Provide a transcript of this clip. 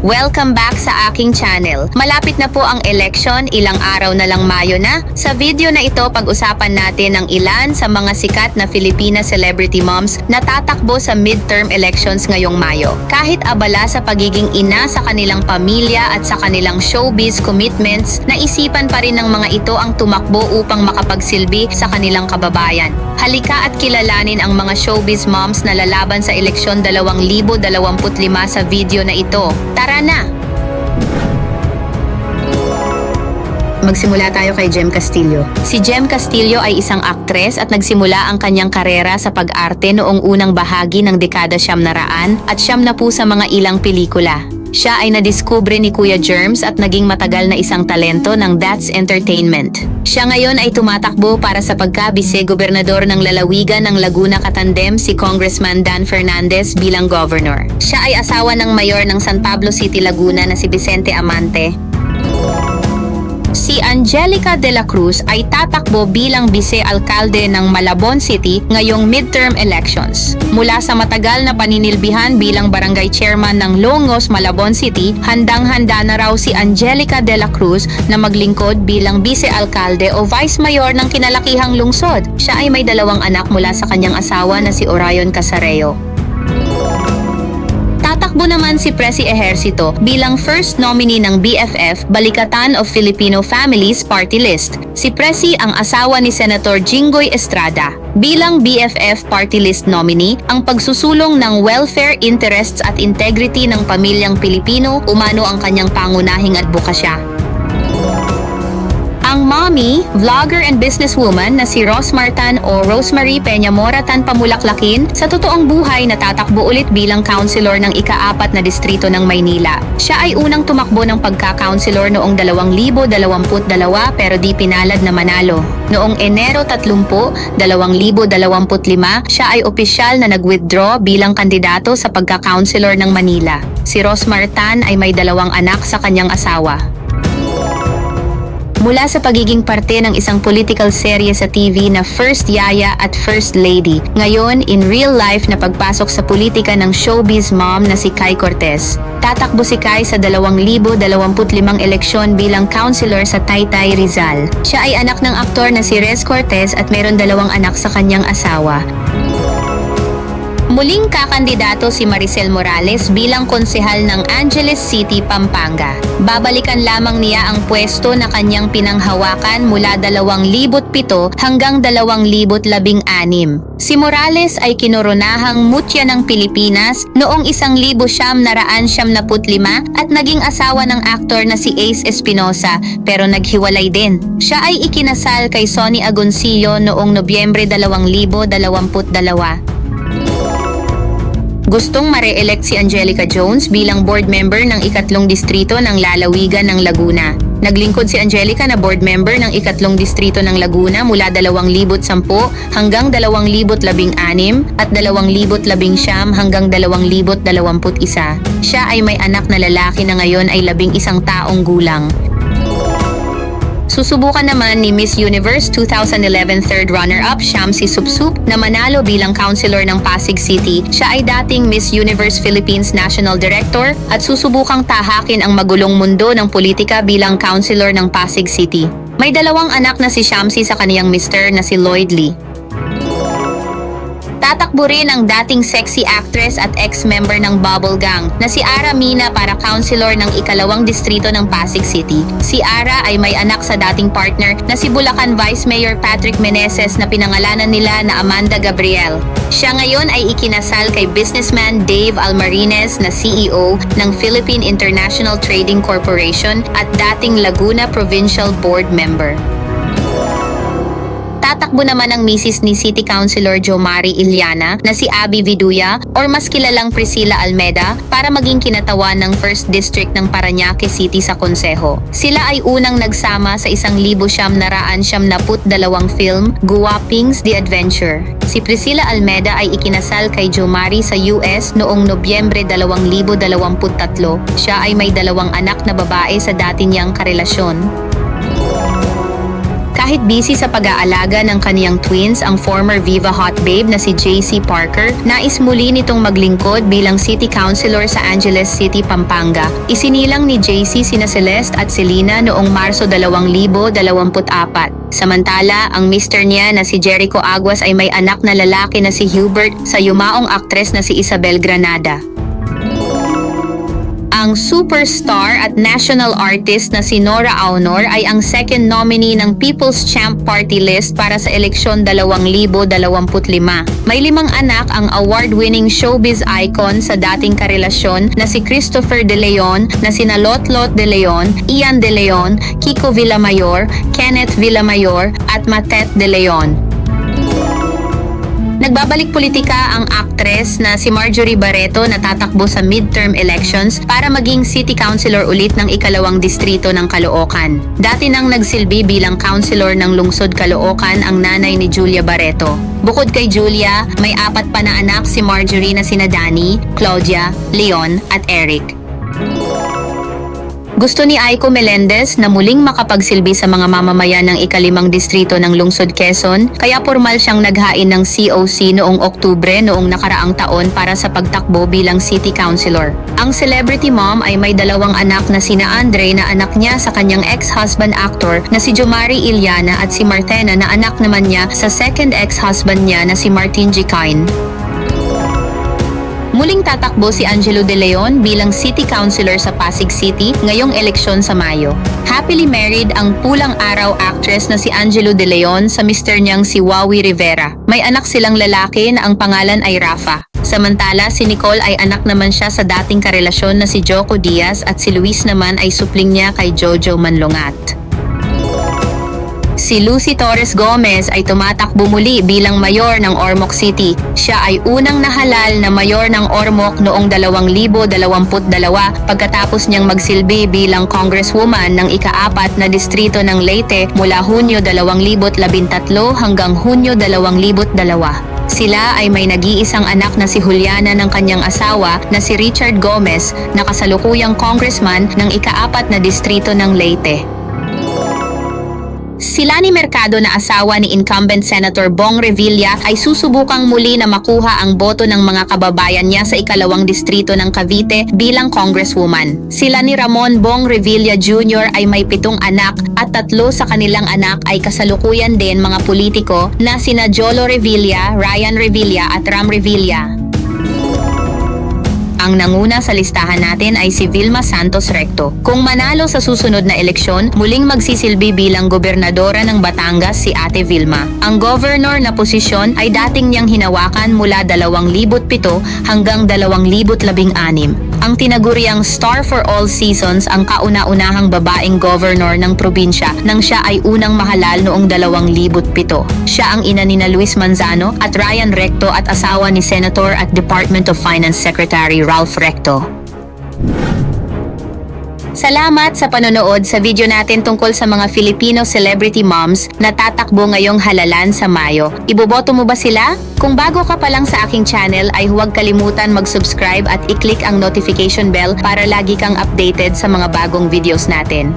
Welcome back sa aking channel. Malapit na po ang election, ilang araw na lang Mayo na. Sa video na ito, pag-usapan natin ang ilan sa mga sikat na Filipina celebrity moms na tatakbo sa midterm elections ngayong Mayo. Kahit abala sa pagiging ina sa kanilang pamilya at sa kanilang showbiz commitments, naisipan pa rin ng mga ito ang tumakbo upang makapagsilbi sa kanilang kababayan. Halika at kilalanin ang mga showbiz moms na lalaban sa eleksyon 2025 sa video na ito. Tara na! Magsimula tayo kay Jem Castillo. Si Jem Castillo ay isang aktres at nagsimula ang kanyang karera sa pag-arte noong unang bahagi ng dekada 1900 at 90 sa mga ilang pelikula. Siya ay nadiskubre ni Kuya Germs at naging matagal na isang talento ng That's Entertainment. Siya ngayon ay tumatakbo para sa pagka-bise-gobernador ng lalawigan ng Laguna katandem si Congressman Dan Fernandez bilang governor. Siya ay asawa ng mayor ng San Pablo City, Laguna na si Vicente Amante. Si Angelica de la Cruz ay tatakbo bilang vice-alkalde ng Malabon City ngayong midterm elections. Mula sa matagal na paninilbihan bilang barangay chairman ng Longos, Malabon City, handang-handa na raw si Angelica de la Cruz na maglingkod bilang vice-alkalde o vice mayor ng kinalakihang lungsod. Siya ay may 2 anak mula sa kanyang asawa na si Orion Casareo. Tatakbo naman si Presi Ejercito bilang first nominee ng BFF, Balikatan of Filipino Families Party List. Si Presi ang asawa ni Senator Jinggoy Estrada. Bilang BFF Party List nominee, ang pagsusulong ng welfare interests at integrity ng pamilyang Pilipino umano ang kanyang pangunahing advokasya. Ang mommy, vlogger and businesswoman na si Rosmartan o Rosemary Peñamora Tan Pamulaklakin sa totoong buhay na tatakbo ulit bilang councilor ng ika-4 na distrito ng Maynila. Siya ay unang tumakbo ng pagka-councilor noong 2022 pero di pinalad na manalo. Noong Enero 30, 2025, siya ay opisyal na nag-withdraw bilang kandidato sa pagka-councilor ng Manila. Si Rosmartan ay may 2 anak sa kanyang asawa. Mula sa pagiging parte ng isang political serye sa TV na First Yaya at First Lady, ngayon in real life na pagpasok sa politika ng showbiz mom na si Kai Cortez. Tatakbo si Kai sa 2025 eleksyon bilang councilor sa Taytay, Rizal. Siya ay anak ng aktor na si Rez Cortez at mayroon 2 anak sa kanyang asawa. Muling kakandidato si Maricel Morales bilang konsehal ng Angeles City, Pampanga. Babalikan lamang niya ang pwesto na kanyang pinanghawakan mula 2007 hanggang 2016. Si Morales ay kinoronahang mutya ng Pilipinas noong 1975 at naging asawa ng aktor na si Ace Espinosa pero naghiwalay din. Siya ay ikinasal kay Sonny Agoncillo noong Nobyembre 2022. Gustong mare-elect si Angelica Jones bilang board member ng ika-3 distrito ng lalawigan ng Laguna. Naglingkod si Angelica na board member ng ika-3 distrito ng Laguna mula 2010 hanggang 2016 at 2019 hanggang 2021. Siya ay may anak na lalaki na ngayon ay 11 taong gulang. Susubukan naman ni Miss Universe 2011 third runner-up Shamsi Supsup na manalo bilang councilor ng Pasig City. Siya ay dating Miss Universe Philippines National Director at susubukang tahakin ang magulong mundo ng politika bilang councilor ng Pasig City. May 2 anak na si Shamsi sa kaniyang mister na si Lloyd Lee. Tatakbo rin ang dating sexy actress at ex-member ng Bubble Gang na si Ara Mina para councilor ng ika-2 distrito ng Pasig City. Si Ara ay may anak sa dating partner na si Bulacan Vice Mayor Patrick Meneses na pinangalanan nila na Amanda Gabriel. Siya ngayon ay ikinasal kay businessman Dave Almarines na CEO ng Philippine International Trading Corporation at dating Laguna Provincial Board member. Tatakbo naman ang misis ni City Councilor Jomari Iliana na si Abby Viduya or mas kilalang Priscilla Almeda para maging kinatawan ng 1st District ng Parañaque City sa konseho. Sila ay unang nagsama sa 1992 film Guwapings The Adventure. Si Priscilla Almeda ay ikinasal kay Jomari sa US noong Nobyembre 2023. Siya ay may 2 anak na babae sa dati niyang karelasyon. Kahit busy sa pag-aalaga ng kaniyang twins ang former Viva Hot Babe na si JC Parker, nais muli nitong maglingkod bilang City Councilor sa Angeles City, Pampanga. Isinilang ni JC sina Celeste at Selena noong Marso 2024. Samantala, ang mister niya na si Jericho Aguas ay may anak na lalaki na si Hubert sa yumaong aktres na si Isabel Granada. Ang superstar at national artist na si Nora Aunor ay ang second nominee ng People's Champ Party List para sa eleksyon 2025. May 5 anak ang award-winning showbiz icon sa dating karelasyon na si Christopher De Leon, na sina Lotlot De Leon, Ian De Leon, Kiko Villamayor, Kenneth Villamayor at Matet De Leon. Nagbabalik politika ang aktres na si Marjorie Barreto na tatakbo sa midterm elections para maging city councilor ulit ng 2nd distrito ng Caloocan. Dati nang nagsilbi bilang councilor ng lungsod Caloocan ang nanay ni Julia Barreto. Bukod kay Julia, may 4 pa na anak si Marjorie na sina Danny, Claudia, Leon at Eric. Gusto ni Aiko Melendez na muling makapagsilbi sa mga mamamayan ng 5th distrito ng lungsod Quezon, kaya formal siyang naghain ng COC noong Oktubre noong nakaraang taon para sa pagtakbo bilang city councilor. Ang celebrity mom ay may 2 anak na sina Andre na anak niya sa kanyang ex-husband actor na si Jomari Iliana at si Martena na anak naman niya sa second ex-husband niya na si Martin Gicain. Muling tatakbo si Angelo De Leon bilang City Councilor sa Pasig City ngayong eleksyon sa Mayo. Happily married ang pulang araw actress na si Angelo De Leon sa mister niyang si Wawi Rivera. May anak silang lalaki na ang pangalan ay Rafa. Samantala, si Nicole ay anak naman siya sa dating karelasyon na si Joko Diaz at si Luis naman ay supling niya kay Jojo Manlongat. Si Lucy Torres Gomez ay tumatakbo muli bilang mayor ng Ormoc City. Siya ay unang nahalal na mayor ng Ormoc noong 2022 pagkatapos niyang magsilbi bilang congresswoman ng ika-4 na distrito ng Leyte mula Hunyo 2013 hanggang Hunyo 2022. Sila ay may nag-iisang anak na si Juliana ng kanyang asawa na si Richard Gomez na kasalukuyang congressman ng ika-4 na distrito ng Leyte. Si Lani Mercado na asawa ni incumbent Senator Bong Revilla ay susubukang muli na makuha ang boto ng mga kababayan niya sa 2nd distrito ng Cavite bilang congresswoman. Sila ni Ramon Bong Revilla Jr. ay may 7 anak at 3 sa kanilang anak ay kasalukuyan din mga politiko na sina Jolo Revilla, Ryan Revilla at Ram Revilla. Ang nanguna sa listahan natin ay si Vilma Santos Recto. Kung manalo sa susunod na eleksyon, muling magsisilbi bilang gobernadora ng Batangas si Ate Vilma. Ang governor na posisyon ay dating niyang hinawakan mula 2007 hanggang 2016. Ang tinaguriang Star for All Seasons ang kauna-unahang babaeng governor ng probinsya nang siya ay unang mahalal noong 2007. Siya ang ina ni Luis Manzano at Ryan Recto at asawa ni Senator at Department of Finance Secretary Ralph Recto. Salamat sa panonood sa video natin tungkol sa mga Filipino celebrity moms na tatakbo ngayong halalan sa Mayo. Iboboto mo ba sila? Kung bago ka pa lang sa aking channel ay huwag kalimutan mag-subscribe at i-click ang notification bell para lagi kang updated sa mga bagong videos natin.